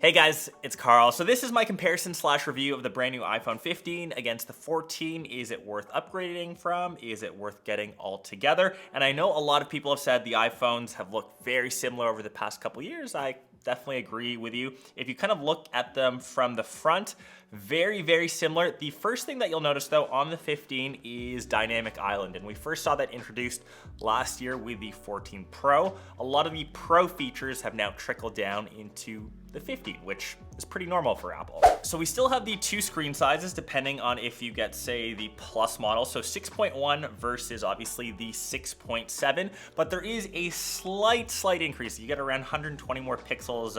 Hey guys, it's Karl. So this is my comparison slash review of the brand new iPhone 15 against the 14. Is it worth upgrading from? Is it worth getting all together? And I know a lot of people have said the iPhones have looked very similar over the past couple years. I definitely agree with you. If you kind of look at them from the front, very similar. The first thing that you'll notice though on the 15 is Dynamic Island, and we first saw that introduced last year with the 14 Pro. A lot of the Pro features have now trickled down into the 15, which is pretty normal for Apple. So we still have the two screen sizes depending on if you get, say, the Plus model. So 6.1 versus obviously the 6.7, but there is a slight increase. You get around 120 more pixels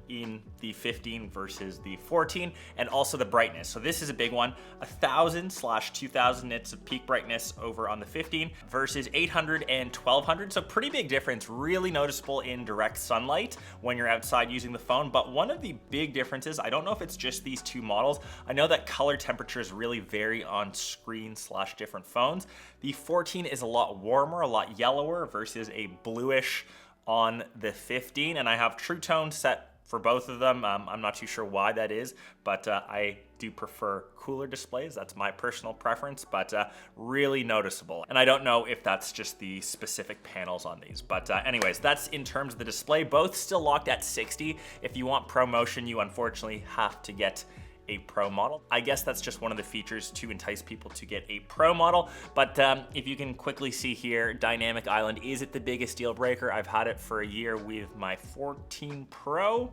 in the 15 versus the 14, and also the brightness. So this is a big one, 1,000/2,000 nits of peak brightness over on the 15 versus 800 and 1,200. So pretty big difference, really noticeable in direct sunlight when you're outside using the phone. But one of the big differences, I don't know if it's just these two models, I know that color temperatures really vary on screen slash different phones. The 14 is a lot warmer, a lot yellower versus a bluish on the 15, and I have True Tone set for both of them. I'm not too sure why that is, but I do prefer cooler displays. That's my personal preference, but really noticeable. And I don't know if that's just the specific panels on these, but anyways, that's in terms of the display. Both still locked at 60. If you want ProMotion, you unfortunately have to get a Pro model. I guess that's just one of the features to entice people to get a Pro model. But if you can quickly see here, Dynamic Island, is it the biggest deal breaker? I've had it for a year with my 14 Pro.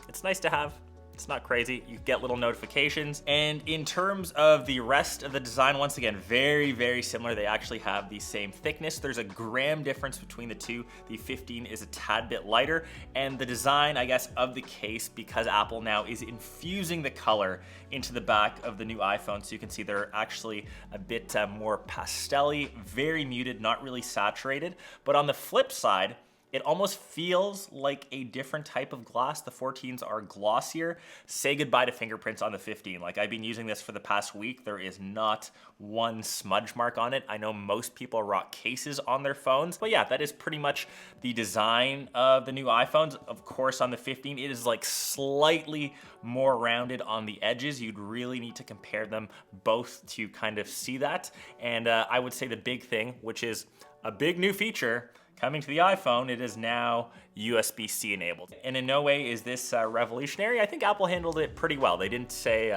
It's nice to have. It's not crazy. You get little notifications. And in terms of the rest of the design, once again, very similar. They actually have the same thickness. There's a gram difference between the two. The 15 is a tad bit lighter. And the design, I guess, of the case, because Apple now is infusing the color into the back of the new iPhone. So you can see they're actually a bit more pastel-y, very muted, not really saturated. But on the flip side, it almost feels like a different type of glass. The 14s are glossier. Say goodbye to fingerprints on the 15. Like, I've been using this for the past week. There is not one smudge mark on it. I know most people rock cases on their phones, but yeah, that is pretty much the design of the new iPhones. Of course, on the 15, it is like slightly more rounded on the edges. You'd really need to compare them both to kind of see that. And I would say the big thing, which is a big new feature, coming to the iPhone, it is now USB-C enabled. And in no way is this revolutionary. I think Apple handled it pretty well. They didn't say,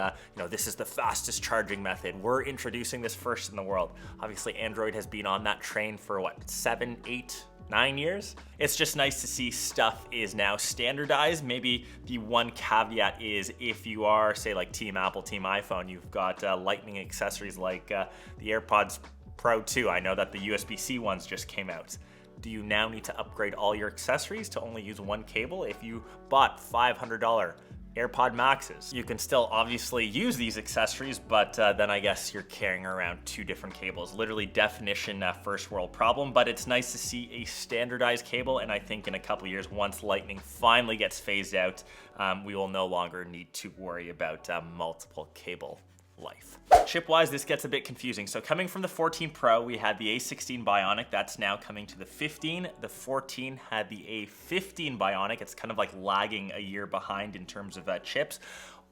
this is the fastest charging method. We're introducing this first in the world. Obviously, Android has been on that train for what, 7, 8, 9 years? It's just nice to see stuff is now standardized. Maybe the one caveat is if you are, say, like Team Apple, Team iPhone, you've got lightning accessories like the AirPods Pro 2. I know that the USB-C ones just came out. Do you now need to upgrade all your accessories to only use one cable? If you bought $500 AirPod Maxes, you can still obviously use these accessories, but then I guess you're carrying around two different cables. Literally definition first world problem, but it's nice to see a standardized cable, and I think in a couple of years, once Lightning finally gets phased out, we will no longer need to worry about multiple cable life. Chip-wise, this gets a bit confusing. So coming from the 14 Pro, we had the A16 Bionic. That's now coming to the 15. The 14 had the A15 Bionic. It's kind of like lagging a year behind in terms of chips.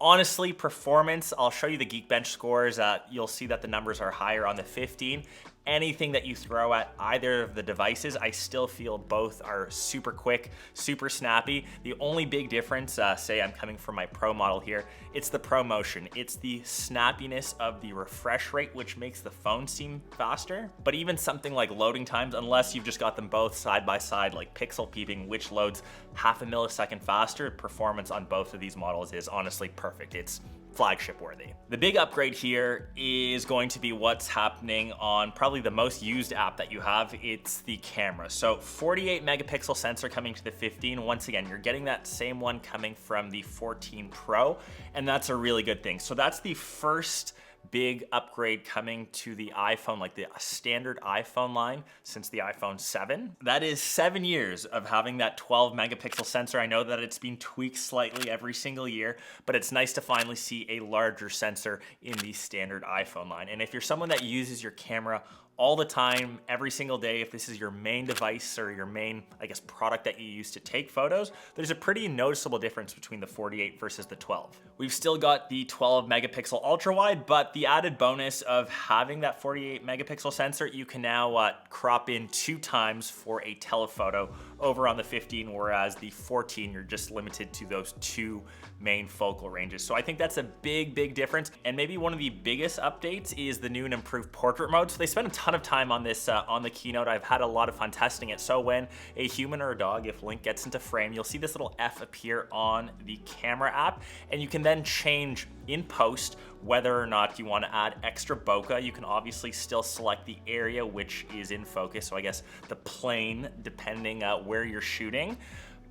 Honestly, performance, I'll show you the Geekbench scores. You'll see that the numbers are higher on the 15. Anything that you throw at either of the devices, I still feel both are super quick, super snappy. The only big difference, say I'm coming from my Pro model here, it's the ProMotion. It's the snappiness of the refresh rate, which makes the phone seem faster. But even something like loading times, unless you've just got them both side by side, like pixel peeping, which loads half a millisecond faster, performance on both of these models is honestly perfect. It's flagship worthy. The big upgrade here is going to be what's happening on probably the most used app that you have. It's the camera. So 48 megapixel sensor coming to the 15. Once again, you're getting that same one coming from the 14 Pro, and that's a really good thing. So that's the first big upgrade coming to the iPhone, like the standard iPhone line since the iPhone 7. That is 7 years of having that 12 megapixel sensor. I know that it's been tweaked slightly every single year, but it's nice to finally see a larger sensor in the standard iPhone line. And if you're someone that uses your camera all the time, every single day, if this is your main device or your main, I guess, product that you use to take photos, there's a pretty noticeable difference between the 48 versus the 12. We've still got the 12 megapixel ultra wide, but the added bonus of having that 48 megapixel sensor, you can now crop in 2 times for a telephoto over on the 15, whereas the 14, you're just limited to those 2 main focal ranges. So I think that's a big difference. And maybe one of the biggest updates is the new and improved portrait mode. So they spent a ton of time on this on the keynote. I've had a lot of fun testing it. So when a human or a dog, if Link gets into frame, you'll see this little F appear on the camera app, and you can then change in post whether or not you want to add extra bokeh. You can obviously still select the area which is in focus, so I guess the plane, depending where you're shooting.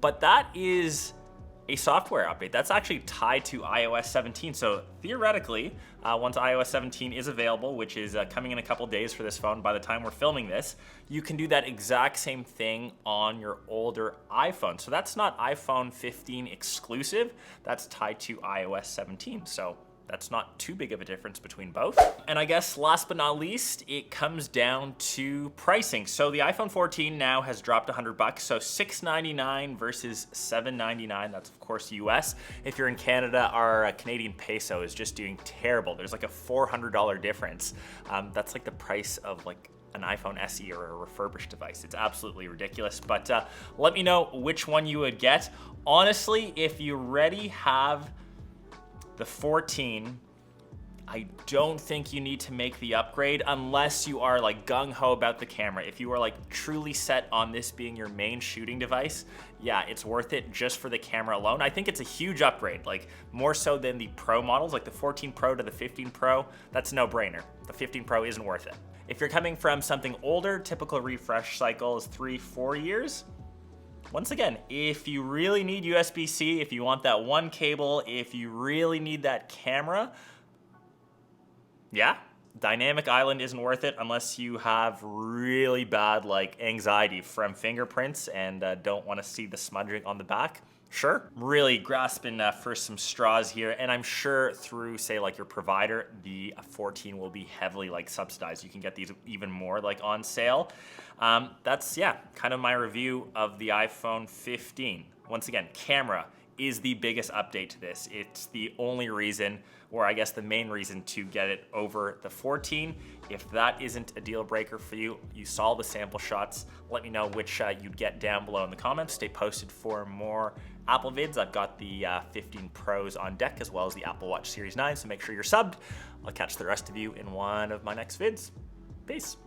But that is a software update that's actually tied to iOS 17. So theoretically, once iOS 17 is available, which is coming in a couple days for this phone by the time we're filming this, you can do that exact same thing on your older iPhone. So that's not iPhone 15 exclusive, that's tied to iOS 17. So that's not too big of a difference between both. And I guess last but not least, it comes down to pricing. So the iPhone 14 now has dropped $100, so $699 versus $799. That's of course US. If you're in Canada, our Canadian peso is just doing terrible. There's like a $400 difference. That's like the price of like an iPhone SE or a refurbished device. It's absolutely ridiculous, but let me know which one you would get. Honestly, if you already have the 14, I don't think you need to make the upgrade unless you are like gung-ho about the camera. If you are like truly set on this being your main shooting device, yeah, it's worth it just for the camera alone. I think it's a huge upgrade, like more so than the Pro models, like the 14 Pro to the 15 Pro, that's a no-brainer. The 15 Pro isn't worth it. If you're coming from something older, typical refresh cycle is 3-4 years. Once again, if you really need USB-C, if you want that one cable, if you really need that camera, yeah, Dynamic Island isn't worth it unless you have really bad like anxiety from fingerprints and don't want to see the smudging on the back. Sure, really grasping for some straws here, and I'm sure through, say, like your provider, the 14 will be heavily like subsidized. You can get these even more like on sale. That's, yeah, kind of my review of the iPhone 15. Once again, camera is the biggest update to this. It's the only reason, or I guess the main reason to get it over the 14. If that isn't a deal breaker for you, you saw the sample shots, let me know which you'd get down below in the comments. Stay posted for more Apple vids. I've got the 15 Pros on deck as well as the Apple Watch Series 9, so make sure you're subbed. I'll catch the rest of you in one of my next vids. Peace.